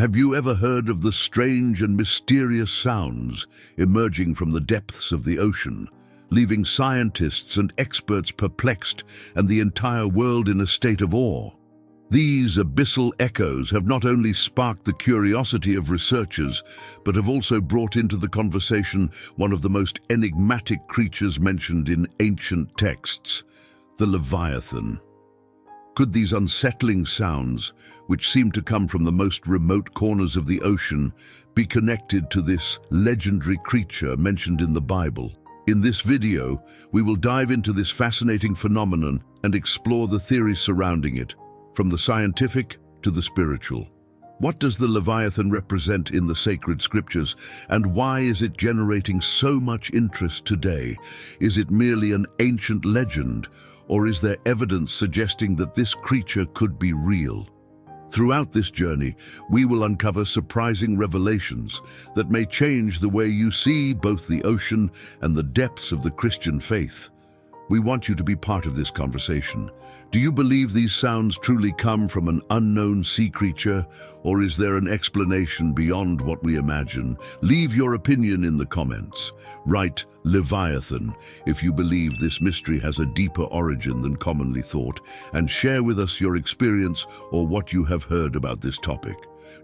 Have you ever heard of the strange and mysterious sounds emerging from the depths of the ocean, leaving scientists and experts perplexed and the entire world in a state of awe? These abyssal echoes have not only sparked the curiosity of researchers, but have also brought into the conversation one of the most enigmatic creatures mentioned in ancient texts, the Leviathan. Could these unsettling sounds, which seem to come from the most remote corners of the ocean, be connected to this legendary creature mentioned in the Bible? In this video, we will dive into this fascinating phenomenon and explore the theories surrounding it, from the scientific to the spiritual. What does the Leviathan represent in the sacred scriptures, and why is it generating so much interest today? Is it merely an ancient legend, or is there evidence suggesting that this creature could be real? Throughout this journey, we will uncover surprising revelations that may change the way you see both the ocean and the depths of the Christian faith. We want you to be part of this conversation. Do you believe these sounds truly come from an unknown sea creature, or is there an explanation beyond what we imagine? Leave your opinion in the comments. Write Leviathan if you believe this mystery has a deeper origin than commonly thought, and share with us your experience or what you have heard about this topic.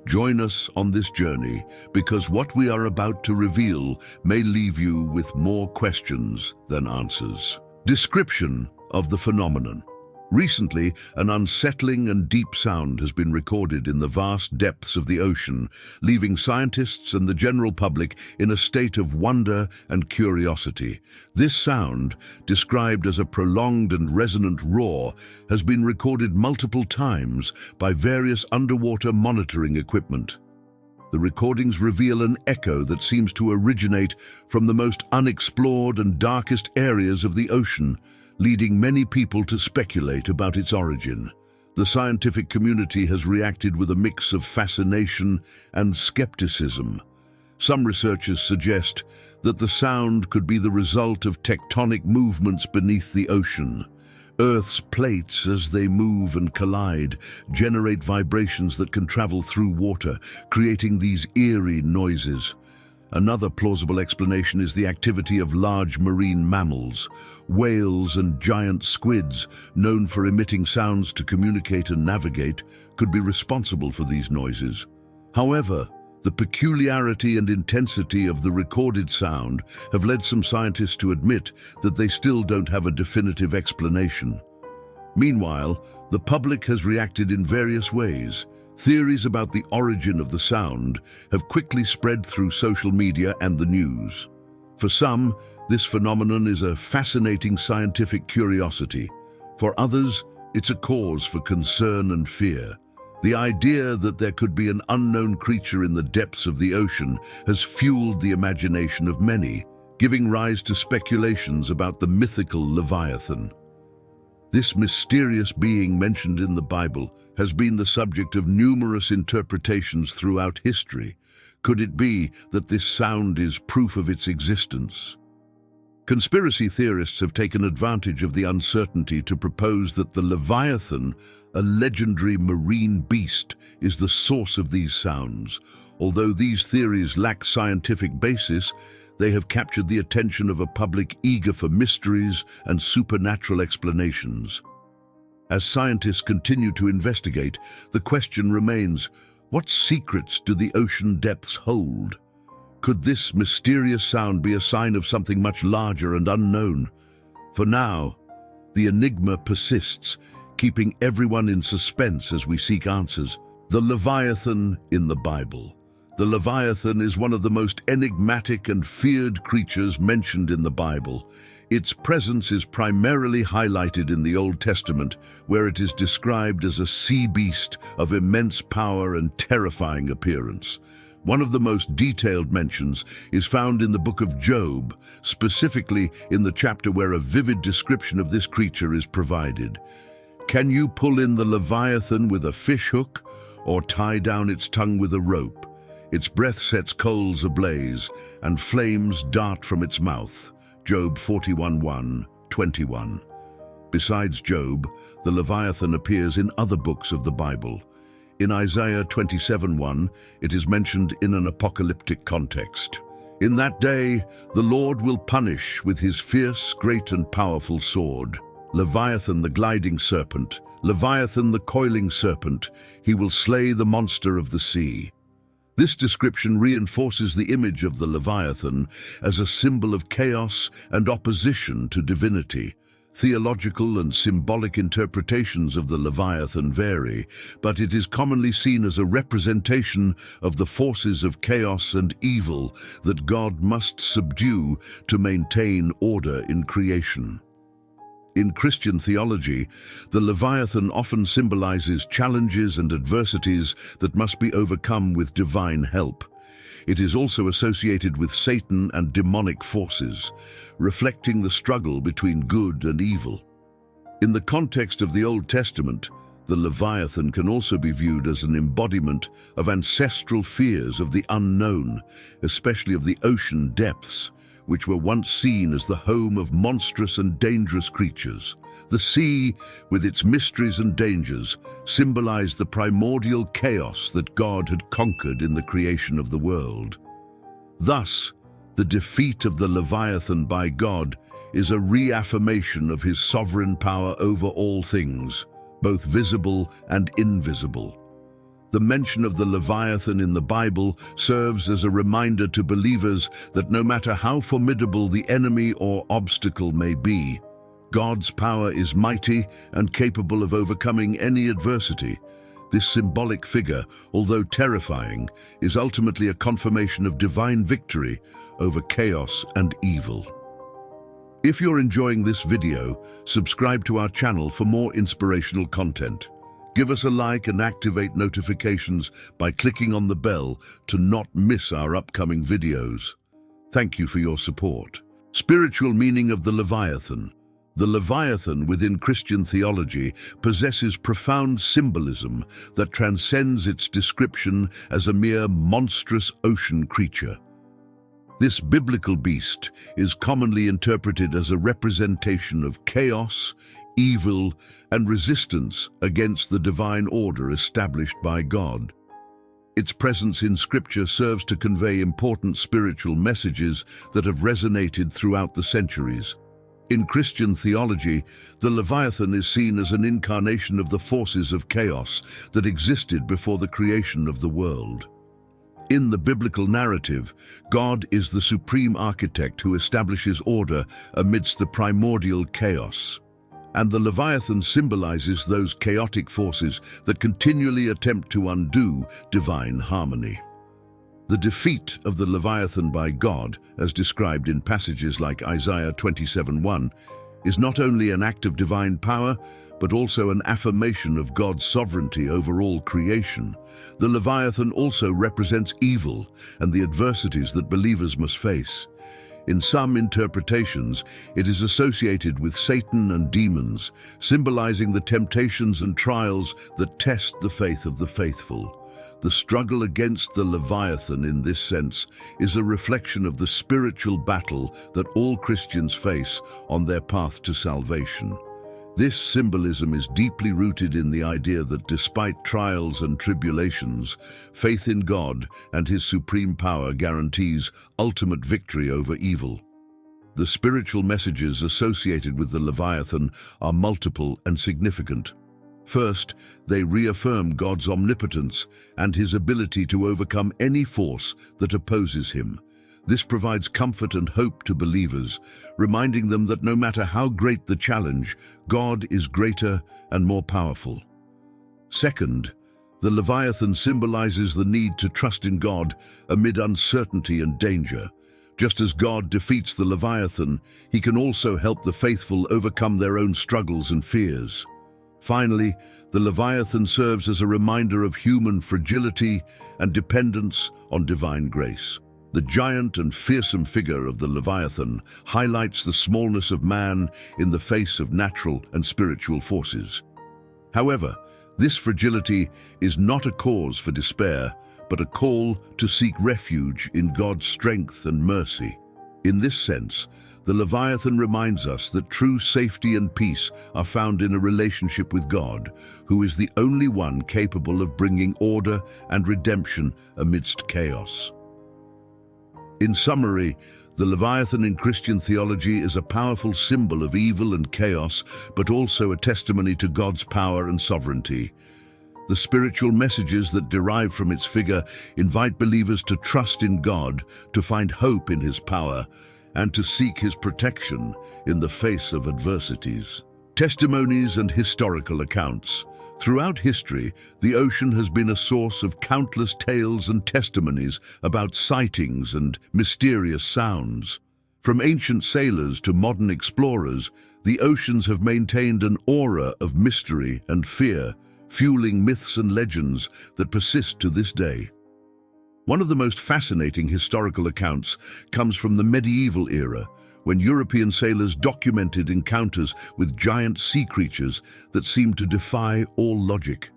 Join us on this journey, because what we are about to reveal may leave you with more questions than answers. Description of the phenomenon. Recently, an unsettling and deep sound has been recorded in the vast depths of the ocean, leaving scientists and the general public in a state of wonder and curiosity. This sound, described as a prolonged and resonant roar, has been recorded multiple times by various underwater monitoring equipment. The recordings reveal an echo that seems to originate from the most unexplored and darkest areas of the ocean, leading many people to speculate about its origin. The scientific community has reacted with a mix of fascination and skepticism. Some researchers suggest that the sound could be the result of tectonic movements beneath the ocean. Earth's plates, as they move and collide, generate vibrations that can travel through water, creating these eerie noises. Another plausible explanation is the activity of large marine mammals. Whales and giant squids, known for emitting sounds to communicate and navigate, could be responsible for these noises. However, the peculiarity and intensity of the recorded sound have led some scientists to admit that they still don't have a definitive explanation. Meanwhile, the public has reacted in various ways. Theories about the origin of the sound have quickly spread through social media and the news. For some, this phenomenon is a fascinating scientific curiosity. For others, it's a cause for concern and fear. The idea that there could be an unknown creature in the depths of the ocean has fueled the imagination of many, giving rise to speculations about the mythical Leviathan. This mysterious being mentioned in the Bible has been the subject of numerous interpretations throughout history. Could it be that this sound is proof of its existence? Conspiracy theorists have taken advantage of the uncertainty to propose that the Leviathan, a legendary marine beast, is the source of these sounds. Although these theories lack scientific basis, they have captured the attention of a public eager for mysteries and supernatural explanations. As scientists continue to investigate, the question remains, what secrets do the ocean depths hold? Could this mysterious sound be a sign of something much larger and unknown? For now, the enigma persists, keeping everyone in suspense as we seek answers. The Leviathan in the Bible. The Leviathan is one of the most enigmatic and feared creatures mentioned in the Bible. Its presence is primarily highlighted in the Old Testament, where it is described as a sea beast of immense power and terrifying appearance. One of the most detailed mentions is found in the book of Job, specifically in the chapter where a vivid description of this creature is provided. Can you pull in the Leviathan with a fish hook, or tie down its tongue with a rope? Its breath sets coals ablaze, and flames dart from its mouth. Job 41:1-21. Besides Job, the Leviathan appears in other books of the Bible. In Isaiah 27:1, it is mentioned in an apocalyptic context. In that day, the Lord will punish with his fierce, great and powerful sword. Leviathan the gliding serpent, Leviathan the coiling serpent, he will slay the monster of the sea. This description reinforces the image of the Leviathan as a symbol of chaos and opposition to divinity. Theological and symbolic interpretations of the Leviathan vary, but it is commonly seen as a representation of the forces of chaos and evil that God must subdue to maintain order in creation. In Christian theology, the Leviathan often symbolizes challenges and adversities that must be overcome with divine help. It is also associated with Satan and demonic forces, reflecting the struggle between good and evil. In the context of the Old Testament, the Leviathan can also be viewed as an embodiment of ancestral fears of the unknown, especially of the ocean depths, which were once seen as the home of monstrous and dangerous creatures. The sea, with its mysteries and dangers, symbolized the primordial chaos that God had conquered in the creation of the world. Thus, the defeat of the Leviathan by God is a reaffirmation of his sovereign power over all things, both visible and invisible. The mention of the Leviathan in the Bible serves as a reminder to believers that no matter how formidable the enemy or obstacle may be, God's power is mighty and capable of overcoming any adversity. This symbolic figure, although terrifying, is ultimately a confirmation of divine victory over chaos and evil. If you're enjoying this video, subscribe to our channel for more inspirational content. Give us a like and activate notifications by clicking on the bell to not miss our upcoming videos. Thank you for your support. Spiritual meaning of the Leviathan. The Leviathan within Christian theology possesses profound symbolism that transcends its description as a mere monstrous ocean creature. This biblical beast is commonly interpreted as a representation of chaos, evil, and resistance against the divine order established by God. Its presence in Scripture serves to convey important spiritual messages that have resonated throughout the centuries. In Christian theology, the Leviathan is seen as an incarnation of the forces of chaos that existed before the creation of the world. In the biblical narrative, God is the supreme architect who establishes order amidst the primordial chaos. And the Leviathan symbolizes those chaotic forces that continually attempt to undo divine harmony. The defeat of the Leviathan by God, as described in passages like Isaiah 27:1, is not only an act of divine power, but also an affirmation of God's sovereignty over all creation. The Leviathan also represents evil and the adversities that believers must face. In some interpretations, it is associated with Satan and demons, symbolizing the temptations and trials that test the faith of the faithful. The struggle against the Leviathan in this sense is a reflection of the spiritual battle that all Christians face on their path to salvation. This symbolism is deeply rooted in the idea that despite trials and tribulations, faith in God and his supreme power guarantees ultimate victory over evil. The spiritual messages associated with the Leviathan are multiple and significant. First, they reaffirm God's omnipotence and his ability to overcome any force that opposes him. This provides comfort and hope to believers, reminding them that no matter how great the challenge, God is greater and more powerful. Second, the Leviathan symbolizes the need to trust in God amid uncertainty and danger. Just as God defeats the Leviathan, he can also help the faithful overcome their own struggles and fears. Finally, the Leviathan serves as a reminder of human fragility and dependence on divine grace. The giant and fearsome figure of the Leviathan highlights the smallness of man in the face of natural and spiritual forces. However, this fragility is not a cause for despair, but a call to seek refuge in God's strength and mercy. In this sense, the Leviathan reminds us that true safety and peace are found in a relationship with God, who is the only one capable of bringing order and redemption amidst chaos. In summary, the Leviathan in Christian theology is a powerful symbol of evil and chaos, but also a testimony to God's power and sovereignty. The spiritual messages that derive from its figure invite believers to trust in God, to find hope in His power, and to seek His protection in the face of adversities. Testimonies and historical accounts. Throughout history, the ocean has been a source of countless tales and testimonies about sightings and mysterious sounds. From ancient sailors to modern explorers, the oceans have maintained an aura of mystery and fear, fueling myths and legends that persist to this day. One of the most fascinating historical accounts comes from the medieval era, when European sailors documented encounters with giant sea creatures that seemed to defy all logic.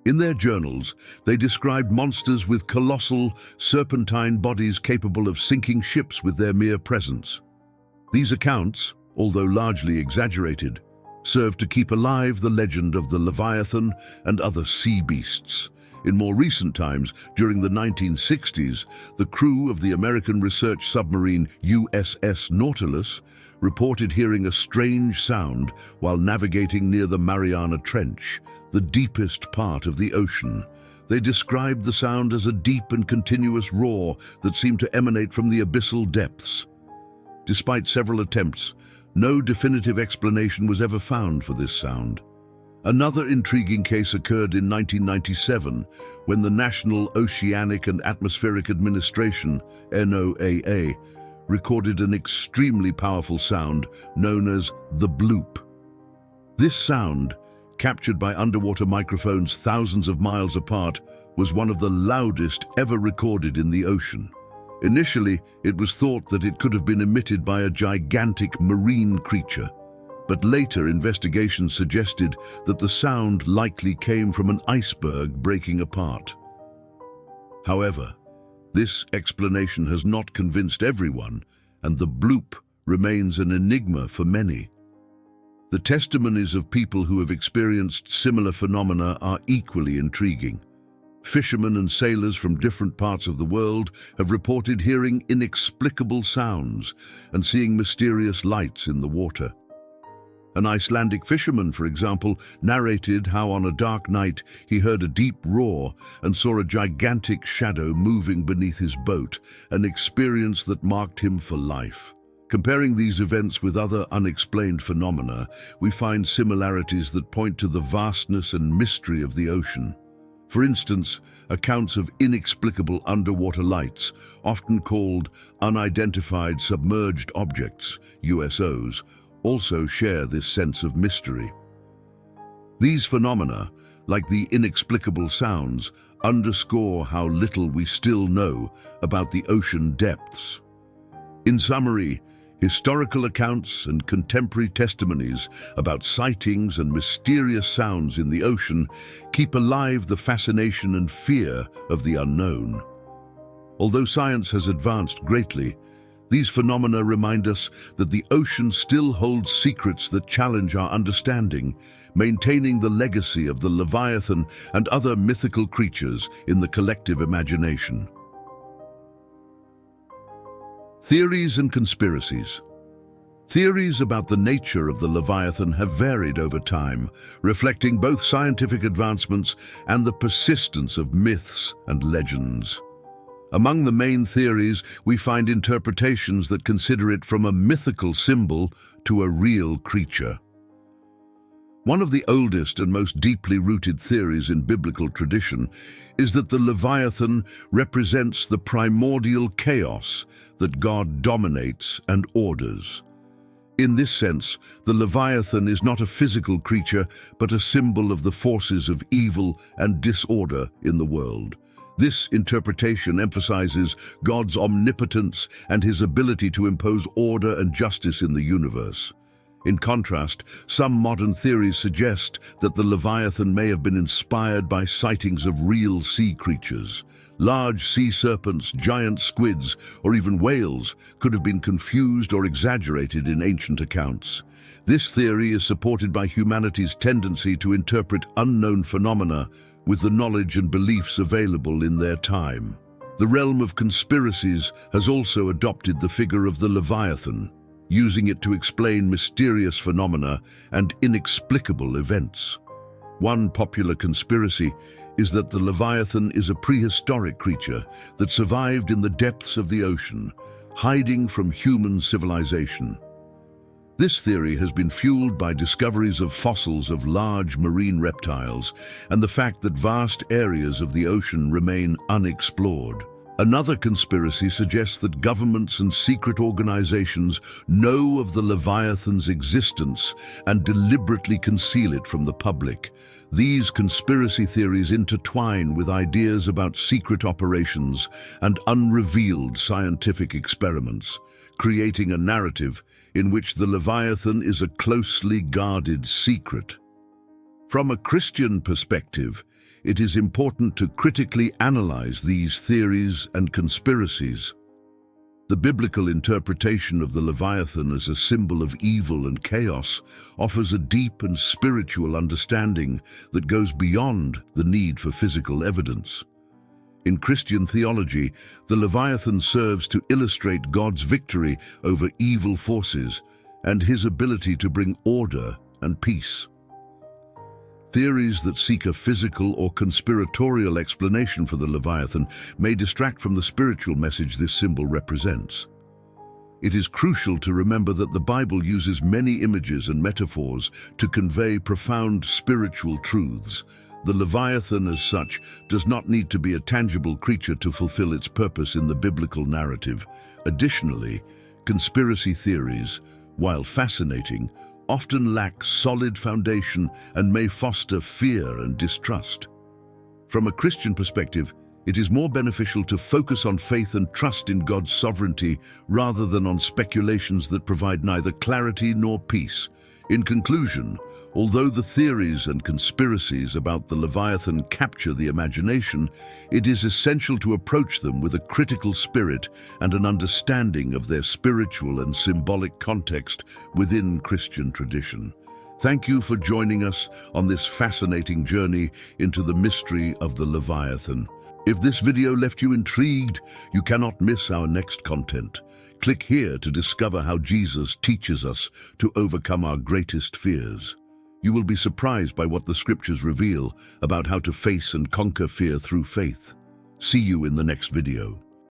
In their journals, they described monsters with colossal, serpentine bodies capable of sinking ships with their mere presence. These accounts, although largely exaggerated, served to keep alive the legend of the Leviathan and other sea beasts. In more recent times, during the 1960s, the crew of the American research submarine USS Nautilus reported hearing a strange sound while navigating near the Mariana Trench, the deepest part of the ocean. They described the sound as a deep and continuous roar that seemed to emanate from the abyssal depths. Despite several attempts, no definitive explanation was ever found for this sound. Another intriguing case occurred in 1997 when the National Oceanic and Atmospheric Administration, NOAA, recorded an extremely powerful sound known as the bloop. This sound, captured by underwater microphones thousands of miles apart, was one of the loudest ever recorded in the ocean. Initially, it was thought that it could have been emitted by a gigantic marine creature, but later investigations suggested that the sound likely came from an iceberg breaking apart. However, this explanation has not convinced everyone, and the bloop remains an enigma for many. The testimonies of people who have experienced similar phenomena are equally intriguing. Fishermen and sailors from different parts of the world have reported hearing inexplicable sounds and seeing mysterious lights in the water. An Icelandic fisherman, for example, narrated how on a dark night he heard a deep roar and saw a gigantic shadow moving beneath his boat, an experience that marked him for life. Comparing these events with other unexplained phenomena, we find similarities that point to the vastness and mystery of the ocean. For instance, accounts of inexplicable underwater lights, often called unidentified submerged objects, USOs, also share this sense of mystery. These phenomena, like the inexplicable sounds, underscore how little we still know about the ocean depths. In summary, historical accounts and contemporary testimonies about sightings and mysterious sounds in the ocean keep alive the fascination and fear of the unknown. Although science has advanced greatly, these phenomena remind us that the ocean still holds secrets that challenge our understanding, maintaining the legacy of the Leviathan and other mythical creatures in the collective imagination. Theories and conspiracies. Theories about the nature of the Leviathan have varied over time, reflecting both scientific advancements and the persistence of myths and legends. Among the main theories, we find interpretations that consider it from a mythical symbol to a real creature. One of the oldest and most deeply rooted theories in biblical tradition is that the Leviathan represents the primordial chaos that God dominates and orders. In this sense, the Leviathan is not a physical creature, but a symbol of the forces of evil and disorder in the world. This interpretation emphasizes God's omnipotence and His ability to impose order and justice in the universe. In contrast, some modern theories suggest that the Leviathan may have been inspired by sightings of real sea creatures. Large sea serpents, giant squids, or even whales could have been confused or exaggerated in ancient accounts. This theory is supported by humanity's tendency to interpret unknown phenomena with the knowledge and beliefs available in their time. The realm of conspiracies has also adopted the figure of the Leviathan, using it to explain mysterious phenomena and inexplicable events. One popular conspiracy is that the Leviathan is a prehistoric creature that survived in the depths of the ocean, hiding from human civilization. This theory has been fueled by discoveries of fossils of large marine reptiles and the fact that vast areas of the ocean remain unexplored. Another conspiracy suggests that governments and secret organizations know of the Leviathan's existence and deliberately conceal it from the public. These conspiracy theories intertwine with ideas about secret operations and unrevealed scientific experiments, creating a narrative in which the Leviathan is a closely guarded secret. From a Christian perspective, it is important to critically analyze these theories and conspiracies. The biblical interpretation of the Leviathan as a symbol of evil and chaos offers a deep and spiritual understanding that goes beyond the need for physical evidence. In Christian theology, the Leviathan serves to illustrate God's victory over evil forces and his ability to bring order and peace. Theories that seek a physical or conspiratorial explanation for the Leviathan may distract from the spiritual message this symbol represents. It is crucial to remember that the Bible uses many images and metaphors to convey profound spiritual truths. The Leviathan, as such, does not need to be a tangible creature to fulfill its purpose in the biblical narrative. Additionally, conspiracy theories, while fascinating, often lack solid foundation and may foster fear and distrust. From a Christian perspective, it is more beneficial to focus on faith and trust in God's sovereignty rather than on speculations that provide neither clarity nor peace. In conclusion, although the theories and conspiracies about the Leviathan capture the imagination, it is essential to approach them with a critical spirit and an understanding of their spiritual and symbolic context within Christian tradition. Thank you for joining us on this fascinating journey into the mystery of the Leviathan. If this video left you intrigued, you cannot miss our next content. Click here to discover how Jesus teaches us to overcome our greatest fears. You will be surprised by what the scriptures reveal about how to face and conquer fear through faith. See you in the next video.